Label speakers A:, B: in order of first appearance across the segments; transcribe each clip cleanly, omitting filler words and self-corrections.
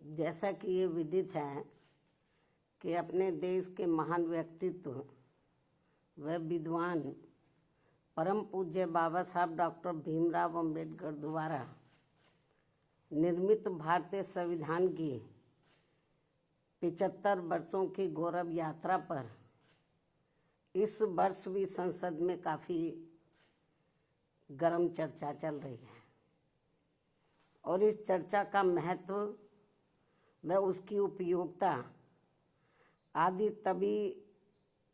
A: जैसा कि ये विदित है कि अपने देश के महान व्यक्तित्व व विद्वान परम पूज्य बाबा साहब डॉक्टर भीमराव अंबेडकर द्वारा निर्मित भारतीय संविधान की 75 वर्षों की गौरव यात्रा पर इस वर्ष भी संसद में काफ़ी गर्म चर्चा चल रही है और इस चर्चा का महत्व व उसकी उपयोगिता आदि तभी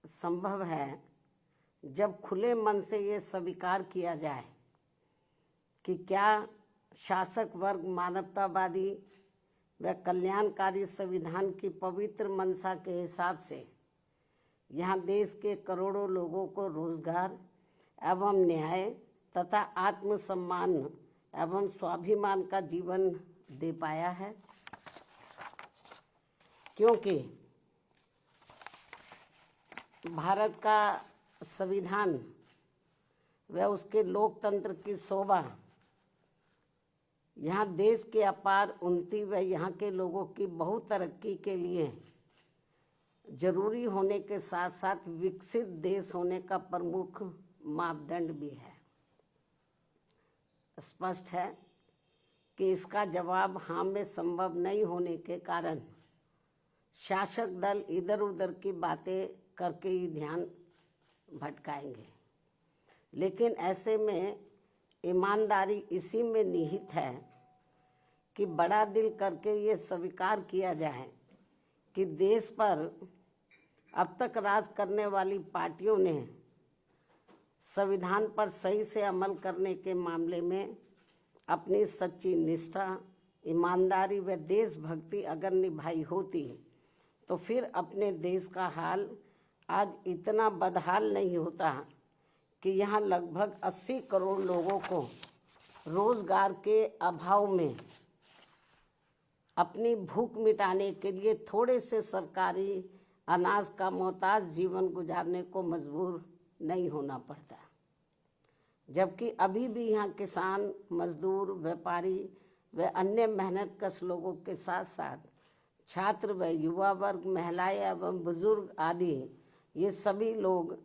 A: संभव है जब खुले मन से ये स्वीकार किया जाए कि क्या शासक वर्ग मानवतावादी व कल्याणकारी संविधान की पवित्र मंशा के हिसाब से यहाँ देश के करोड़ों लोगों को रोजगार एवं न्याय तथा आत्मसम्मान एवं स्वाभिमान का जीवन दे पाया है। क्योंकि भारत का संविधान व उसके लोकतंत्र की शोभा यहाँ देश के अपार उन्नति व यहाँ के लोगों की बहुत तरक्की के लिए जरूरी होने के साथ साथ विकसित देश होने का प्रमुख मापदंड भी है। स्पष्ट है कि इसका जवाब हाँ में संभव नहीं होने के कारण शासक दल इधर उधर की बातें करके ही ध्यान भटकाएंगे, लेकिन ऐसे में ईमानदारी इसी में निहित है कि बड़ा दिल करके ये स्वीकार किया जाए कि देश पर अब तक राज करने वाली पार्टियों ने संविधान पर सही से अमल करने के मामले में अपनी सच्ची निष्ठा, ईमानदारी व देशभक्ति अगर निभाई होती तो फिर अपने देश का हाल आज इतना बदहाल नहीं होता कि यहाँ लगभग 80 करोड़ लोगों को रोजगार के अभाव में अपनी भूख मिटाने के लिए थोड़े से सरकारी अनाज का मोहताज जीवन गुजारने को मजबूर नहीं होना पड़ता। जबकि अभी भी यहाँ किसान, मजदूर, व्यापारी व अन्य मेहनतकश लोगों के साथ साथ छात्र व युवा वर्ग, महिलाएं एवं बुजुर्ग आदि ये सभी लोग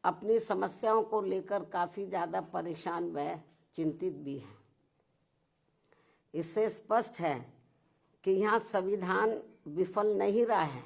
A: अपनी समस्याओं को लेकर काफ़ी ज़्यादा परेशान व चिंतित भी हैं। इससे स्पष्ट है कि यहाँ संविधान विफल नहीं रहा है,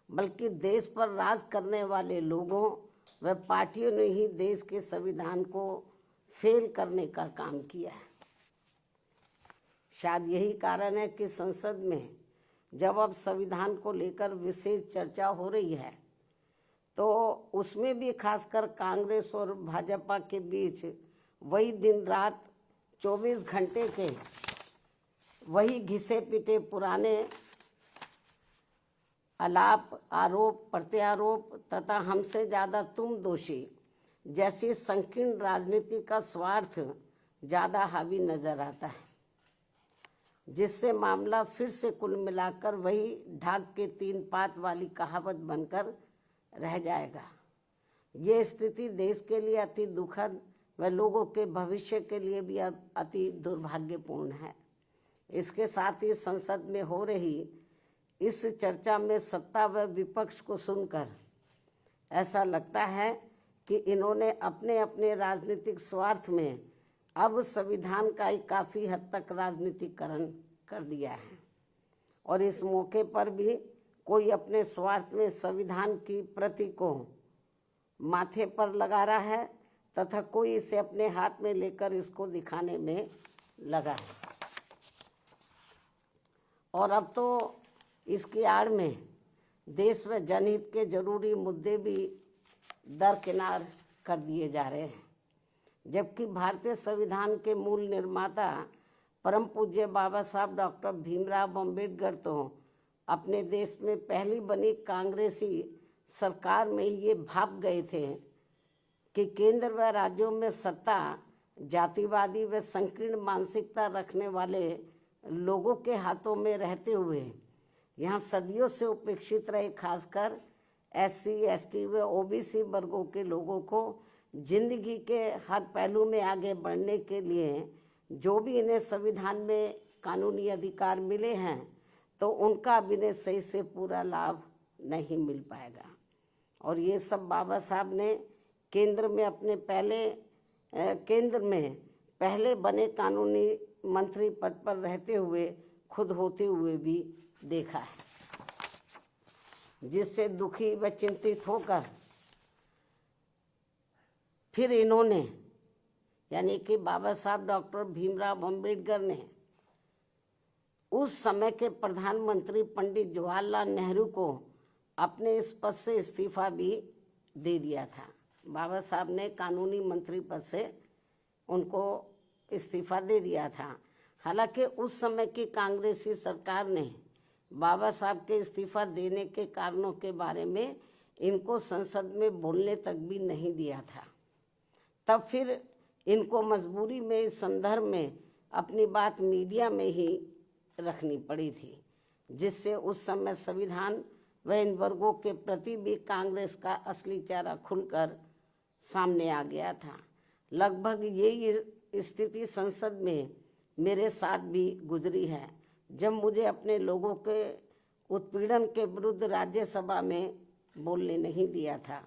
A: बल्कि देश पर राज करने वाले लोगों व पार्टियों ने ही देश के संविधान को फेल करने का काम किया है। शायद यही कारण है कि संसद में जब अब संविधान को लेकर विशेष चर्चा हो रही है तो उसमें भी खासकर कांग्रेस और भाजपा के बीच वही दिन रात 24 घंटे के वही घिसे पिटे पुराने आलाप, आरोप प्रत्यारोप तथा हमसे ज़्यादा तुम दोषी जैसी संकीर्ण राजनीति का स्वार्थ ज़्यादा हावी नजर आता है, जिससे मामला फिर से कुल मिलाकर वही ढाक के 3 पात वाली कहावत बनकर रह जाएगा। ये स्थिति देश के लिए अति दुखद व लोगों के भविष्य के लिए भी अति दुर्भाग्यपूर्ण है। इसके साथ ही संसद में हो रही इस चर्चा में सत्ता व विपक्ष को सुनकर ऐसा लगता है कि इन्होंने अपने अपने राजनीतिक स्वार्थ में अब संविधान का ही काफ़ी हद तक राजनीतिकरण कर दिया है और इस मौके पर भी कोई अपने स्वार्थ में संविधान की प्रति को माथे पर लगा रहा है तथा कोई इसे अपने हाथ में लेकर इसको दिखाने में लगा है। और अब तो इसकी आड़ में देश व जनहित के जरूरी मुद्दे भी दरकिनार कर दिए जा रहे हैं, जबकि भारतीय संविधान के मूल निर्माता परम पूज्य बाबा साहब डॉक्टर भीमराव अंबेडकर तो अपने देश में पहली बनी कांग्रेसी सरकार में ये भाप गए थे कि केंद्र व राज्यों में सत्ता जातिवादी व संकीर्ण मानसिकता रखने वाले लोगों के हाथों में रहते हुए यहाँ सदियों से उपेक्षित रहे खासकर SC, ST व OBC वर्गों के लोगों को जिंदगी के हर पहलू में आगे बढ़ने के लिए जो भी इन्हें संविधान में कानूनी अधिकार मिले हैं तो उनका अभिनय सही से पूरा लाभ नहीं मिल पाएगा। और ये सब बाबा साहब ने केंद्र में पहले बने कानूनी मंत्री पद पर रहते हुए खुद होते हुए भी देखा है, जिससे दुखी व चिंतित होकर फिर इन्होंने, यानी कि बाबा साहब डॉक्टर भीमराव अम्बेडकर ने उस समय के प्रधानमंत्री पंडित जवाहरलाल नेहरू को अपने इस पद से इस्तीफा भी दे दिया था। बाबा साहब ने कानूनी मंत्री पद से उनको इस्तीफा दे दिया था। हालांकि उस समय की कांग्रेसी सरकार ने बाबा साहब के इस्तीफा देने के कारणों के बारे में इनको संसद में बोलने तक भी नहीं दिया था। तब फिर इनको मजबूरी में इस संदर्भ में अपनी बात मीडिया में ही रखनी पड़ी थी, जिससे उस समय संविधान व इन वर्गों के प्रति भी कांग्रेस का असली चेहरा खुलकर सामने आ गया था। लगभग यही स्थिति संसद में मेरे साथ भी गुजरी है, जब मुझे अपने लोगों के उत्पीड़न के विरुद्ध राज्यसभा में बोलने नहीं दिया था,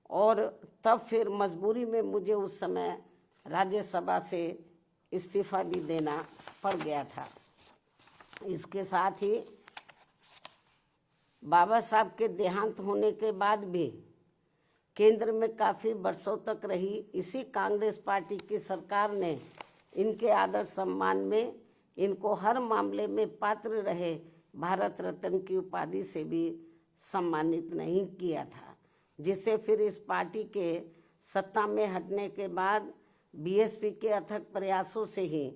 A: और तब फिर मजबूरी में मुझे उस समय राज्यसभा से इस्तीफा भी देना पड़ गया था। इसके साथ ही बाबा साहब के देहांत होने के बाद भी केंद्र में काफ़ी वर्षों तक रही इसी कांग्रेस पार्टी की सरकार ने इनके आदर सम्मान में इनको हर मामले में पात्र रहे भारत रत्न की उपाधि से भी सम्मानित नहीं किया था, जिससे फिर इस पार्टी के सत्ता में हटने के बाद बीएसपी के अथक प्रयासों से ही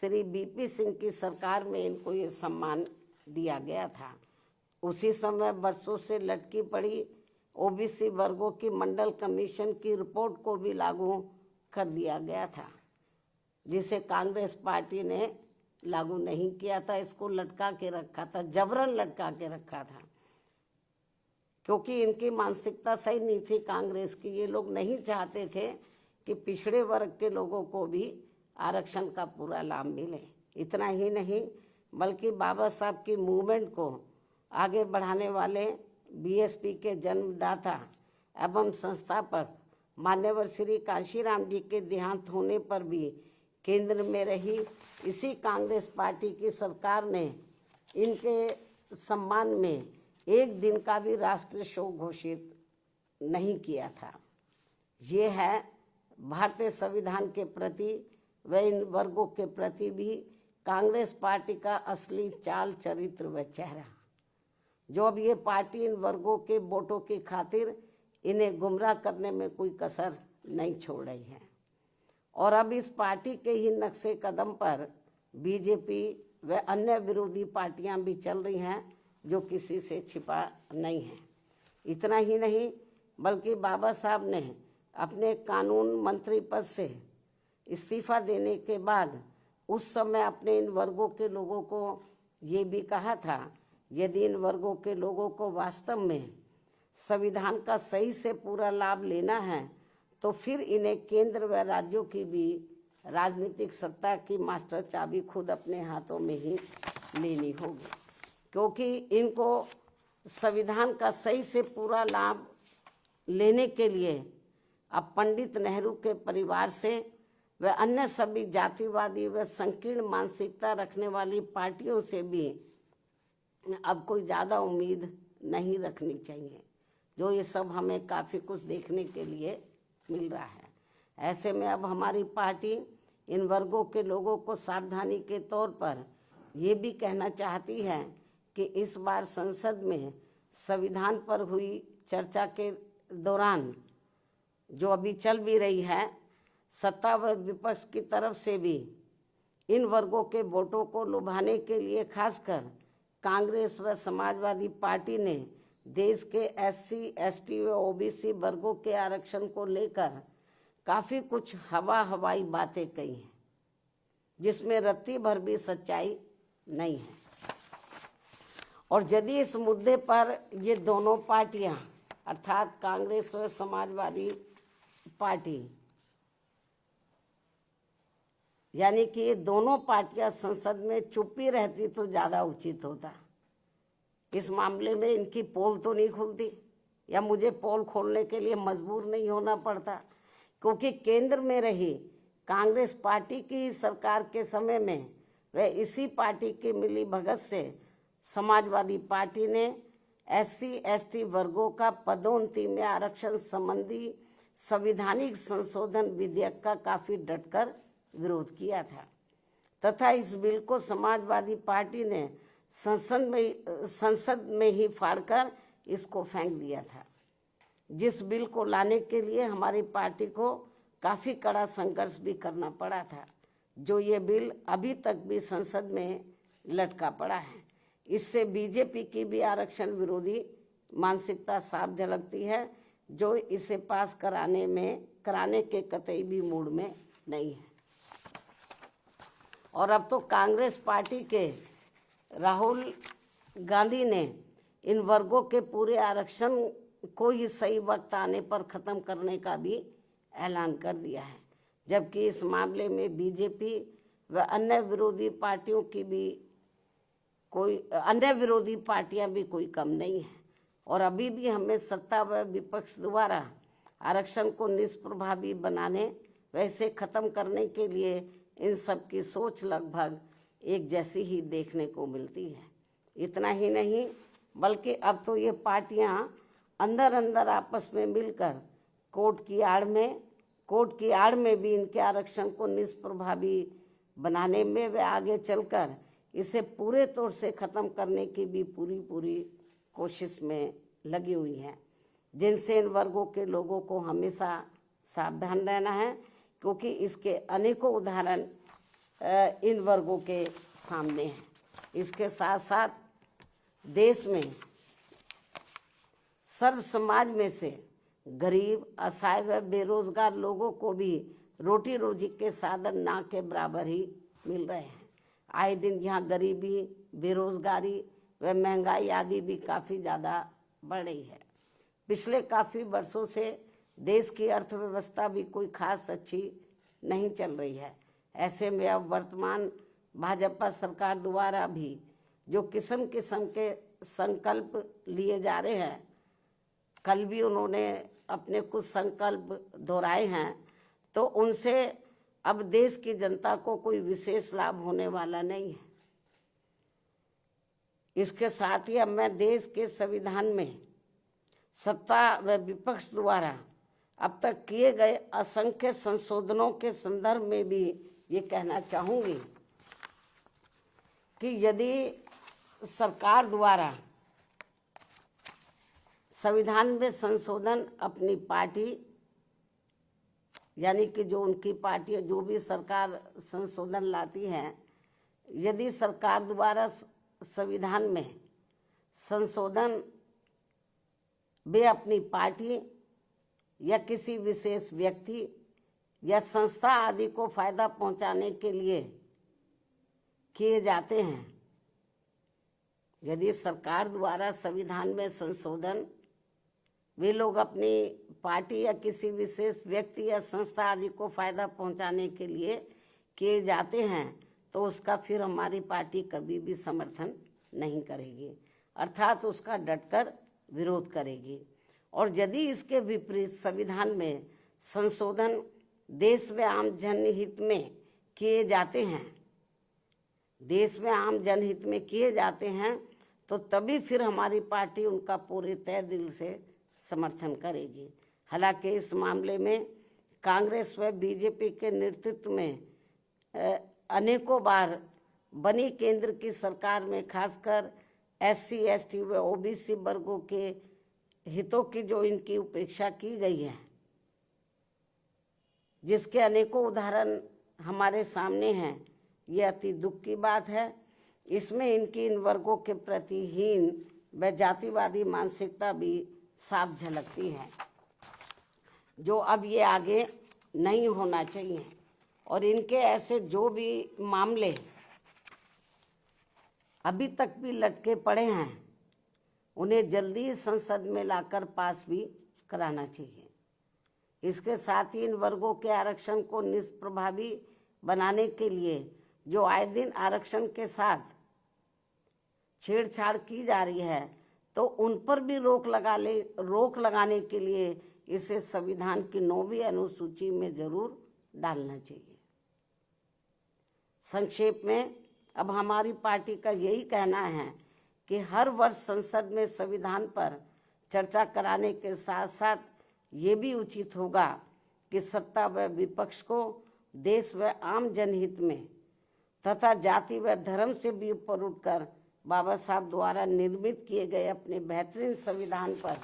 A: श्री बीपी सिंह की सरकार में इनको ये सम्मान दिया गया था। उसी समय वर्षों से लटकी पड़ी ओबीसी वर्गों की मंडल कमीशन की रिपोर्ट को भी लागू कर दिया गया था, जिसे कांग्रेस पार्टी ने लागू नहीं किया था। इसको लटका के रखा था, जबरन लटका के रखा था, क्योंकि इनकी मानसिकता सही नहीं थी कांग्रेस की। ये लोग नहीं चाहते थे कि पिछड़े वर्ग के लोगों को भी आरक्षण का पूरा लाभ मिले। इतना ही नहीं बल्कि बाबा साहब की मूवमेंट को आगे बढ़ाने वाले बीएसपी के जन्मदाता एवं संस्थापक मान्यवर श्री कांशीराम जी के देहांत होने पर भी केंद्र में रही इसी कांग्रेस पार्टी की सरकार ने इनके सम्मान में एक दिन का भी राष्ट्रीय शोक घोषित नहीं किया था। ये है भारतीय संविधान के प्रति व इन वर्गों के प्रति भी कांग्रेस पार्टी का असली चाल चरित्र व चेहरा, जो अब ये पार्टी इन वर्गों के वोटों की खातिर इन्हें गुमराह करने में कोई कसर नहीं छोड़ रही है। और अब इस पार्टी के ही नक्शे कदम पर बीजेपी व अन्य विरोधी पार्टियां भी चल रही हैं, जो किसी से छिपा नहीं है। इतना ही नहीं बल्कि बाबा साहब ने अपने कानून मंत्री पद से इस्तीफा देने के बाद उस समय अपने इन वर्गों के लोगों को ये भी कहा था, यदि इन वर्गों के लोगों को वास्तव में संविधान का सही से पूरा लाभ लेना है तो फिर इन्हें केंद्र व राज्यों की भी राजनीतिक सत्ता की मास्टर चाबी खुद अपने हाथों में ही लेनी होगी, क्योंकि इनको संविधान का सही से पूरा लाभ लेने के लिए अब पंडित नेहरू के परिवार से व अन्य सभी जातिवादी व संकीर्ण मानसिकता रखने वाली पार्टियों से भी अब कोई ज़्यादा उम्मीद नहीं रखनी चाहिए, जो ये सब हमें काफ़ी कुछ देखने के लिए मिल रहा है। ऐसे में अब हमारी पार्टी इन वर्गों के लोगों को सावधानी के तौर पर ये भी कहना चाहती है कि इस बार संसद में संविधान पर हुई चर्चा के दौरान जो अभी चल भी रही है, सत्ता व विपक्ष की तरफ से भी इन वर्गों के वोटों को लुभाने के लिए खासकर कांग्रेस व समाजवादी पार्टी ने देश के एससी, एसटी व ओबीसी वर्गों के आरक्षण को लेकर काफ़ी कुछ हवाई बातें कही हैं, जिसमें रत्ती भर भी सच्चाई नहीं है। और यदि इस मुद्दे पर ये दोनों पार्टियां अर्थात कांग्रेस व समाजवादी पार्टी यानी कि ये दोनों पार्टियां संसद में चुप्पी रहती तो ज़्यादा उचित होता, इस मामले में इनकी पोल तो नहीं खुलती, या मुझे पोल खोलने के लिए मजबूर नहीं होना पड़ता, क्योंकि केंद्र में रही कांग्रेस पार्टी की सरकार के समय में वह इसी पार्टी की मिली भगत से समाजवादी पार्टी ने SC/ST वर्गों का पदोन्नति में आरक्षण संबंधी संवैधानिक संशोधन विधेयक का काफी डटकर विरोध किया था, तथा इस बिल को समाजवादी पार्टी ने संसद में ही फाड़कर इसको फेंक दिया था, जिस बिल को लाने के लिए हमारी पार्टी को काफी कड़ा संघर्ष भी करना पड़ा था, जो ये बिल अभी तक भी संसद में लटका पड़ा है। इससे बीजेपी की भी आरक्षण विरोधी मानसिकता साफ झलकती है, जो इसे पास कराने के कतई भी मूड में नहीं है। और अब तो कांग्रेस पार्टी के राहुल गांधी ने इन वर्गों के पूरे आरक्षण को ही सही वक्त आने पर खत्म करने का भी ऐलान कर दिया है, जबकि इस मामले में बीजेपी व अन्य विरोधी पार्टियां भी कोई कम नहीं है। और अभी भी हमें सत्ता व विपक्ष द्वारा आरक्षण को निष्प्रभावी बनाने व इसे खत्म करने के लिए इन सब की सोच लगभग एक जैसी ही देखने को मिलती है। इतना ही नहीं, बल्कि अब तो ये पार्टियां अंदर अंदर आपस में मिलकर कोर्ट की आड़ में भी इनके आरक्षण को निष्प्रभावी बनाने में वे आगे चलकर इसे पूरे तौर से खत्म करने की भी पूरी कोशिश में लगी हुई हैं, जिनसे इन वर्गों के लोगों को हमेशा सावधान रहना है, क्योंकि इसके अनेकों उदाहरण इन वर्गों के सामने हैं। इसके साथ साथ देश में सर्व समाज में से गरीब, असहाय व बेरोजगार लोगों को भी रोटी रोजी के साधन ना के बराबर ही मिल रहे हैं। आए दिन यहाँ गरीबी, बेरोजगारी व महंगाई आदि भी काफ़ी ज़्यादा बढ़ रही है। पिछले काफ़ी वर्षों से देश की अर्थव्यवस्था भी कोई खास अच्छी नहीं चल रही है। ऐसे में अब वर्तमान भाजपा सरकार द्वारा भी जो किस्म किस्म के संकल्प लिए जा रहे हैं, कल भी उन्होंने अपने कुछ संकल्प दोहराए हैं, तो उनसे अब देश की जनता को कोई विशेष लाभ होने वाला नहीं है। इसके साथ ही अब मैं देश के संविधान में सत्ता व विपक्ष द्वारा अब तक किए गए असंख्य संशोधनों के संदर्भ में भी ये कहना चाहूँगी कि यदि सरकार द्वारा संविधान में संशोधन अपनी पार्टी, यानी कि जो उनकी पार्टी जो भी सरकार संशोधन लाती है, यदि सरकार द्वारा संविधान में संशोधन वे अपनी पार्टी या किसी विशेष व्यक्ति या संस्था आदि को फायदा पहुंचाने के लिए किए जाते हैं, यदि सरकार द्वारा संविधान में संशोधन वे लोग अपनी पार्टी या किसी विशेष व्यक्ति या संस्था आदि को फायदा पहुंचाने के लिए किए जाते हैं, तो उसका फिर हमारी पार्टी कभी भी समर्थन नहीं करेगी, अर्थात उसका डटकर विरोध करेगी। और यदि इसके विपरीत संविधान में संशोधन देश में आम जनहित में किए जाते हैं, तो तभी फिर हमारी पार्टी उनका पूरे तय दिल से समर्थन करेगी। हालांकि इस मामले में कांग्रेस व बीजेपी के नेतृत्व में अनेकों बार बनी केंद्र की सरकार में खासकर SC/ST व OBC वर्गों के हितों की जो इनकी उपेक्षा की गई है, जिसके अनेकों उदाहरण हमारे सामने हैं, ये अति दुख की बात है। इसमें इनकी इन वर्गों के प्रति हीन व जातिवादी मानसिकता भी साफ झलकती है, जो अब ये आगे नहीं होना चाहिए। और इनके ऐसे जो भी मामले अभी तक भी लटके पड़े हैं, उन्हें जल्दी संसद में लाकर पास भी कराना चाहिए। इसके साथ ही इन वर्गों के आरक्षण को निष्प्रभावी बनाने के लिए जो आए दिन आरक्षण के साथ छेड़छाड़ की जा रही है तो उन पर भी रोक लगाने के लिए इसे संविधान की 9वीं अनुसूची में जरूर डालना चाहिए। संक्षेप में अब हमारी पार्टी का यही कहना है कि हर वर्ष संसद में संविधान पर चर्चा कराने के साथ साथ ये भी उचित होगा कि सत्ता व विपक्ष को देश व आम जनहित में तथा जाति व धर्म से भी ऊपर उठकर बाबा साहब द्वारा निर्मित किए गए अपने बेहतरीन संविधान पर,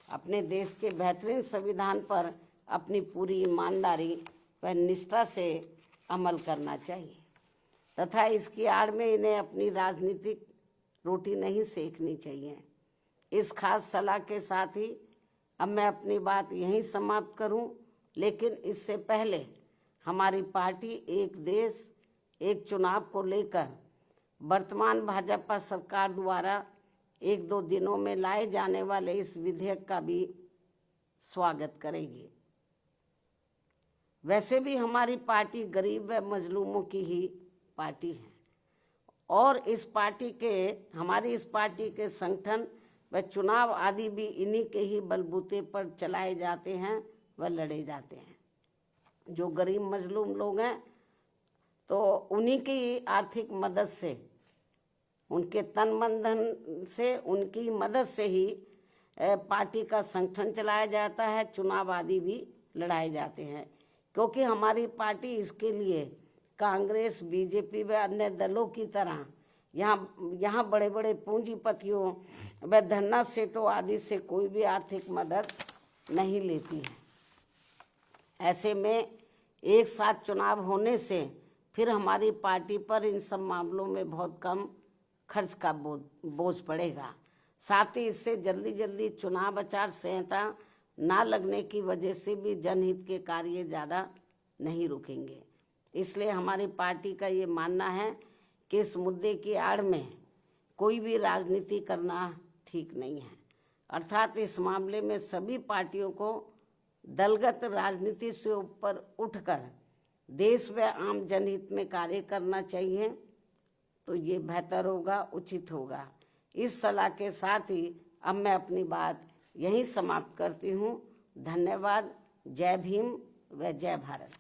A: अपने देश के बेहतरीन संविधान पर अपनी पूरी ईमानदारी व निष्ठा से अमल करना चाहिए तथा इसकी आड़ में इन्हें अपनी राजनीतिक रोटी नहीं सेकनी चाहिए। इस खास सलाह के साथ ही अब मैं अपनी बात यहीं समाप्त करूं, लेकिन इससे पहले हमारी पार्टी एक देश एक चुनाव को लेकर वर्तमान भाजपा सरकार द्वारा 1-2 दिनों में लाए जाने वाले इस विधेयक का भी स्वागत करेगी। वैसे भी हमारी पार्टी गरीब व मजलूमों की ही पार्टी है और हमारी इस पार्टी के संगठन व चुनाव आदि भी इन्हीं के ही बलबूते पर चलाए जाते हैं व लड़े जाते हैं। जो गरीब मजलूम लोग हैं तो उन्हीं की आर्थिक मदद से, उनके तन मन धन से, उनकी मदद से ही पार्टी का संगठन चलाया जाता है, चुनाव आदि भी लड़ाए जाते हैं। क्योंकि हमारी पार्टी इसके लिए कांग्रेस, बीजेपी व अन्य दलों की तरह यहाँ बड़े बड़े पूंजीपतियों व धन्ना सेठों आदि से कोई भी आर्थिक मदद नहीं लेती है। ऐसे में एक साथ चुनाव होने से फिर हमारी पार्टी पर इन सब मामलों में बहुत कम खर्च का बोझ पड़ेगा। साथ ही इससे जल्दी चुनाव आचार संहिता ना लगने की वजह से भी जनहित के कार्य ज़्यादा नहीं रुकेंगे। इसलिए हमारी पार्टी का ये मानना है कि इस मुद्दे की आड़ में कोई भी राजनीति करना ठीक नहीं है। अर्थात इस मामले में सभी पार्टियों को दलगत राजनीति से ऊपर उठकर देश व आम जनहित में कार्य करना चाहिए, तो ये बेहतर होगा, उचित होगा। इस सलाह के साथ ही अब मैं अपनी बात यहीं समाप्त करती हूँ। धन्यवाद। जय भीम व जय भारत।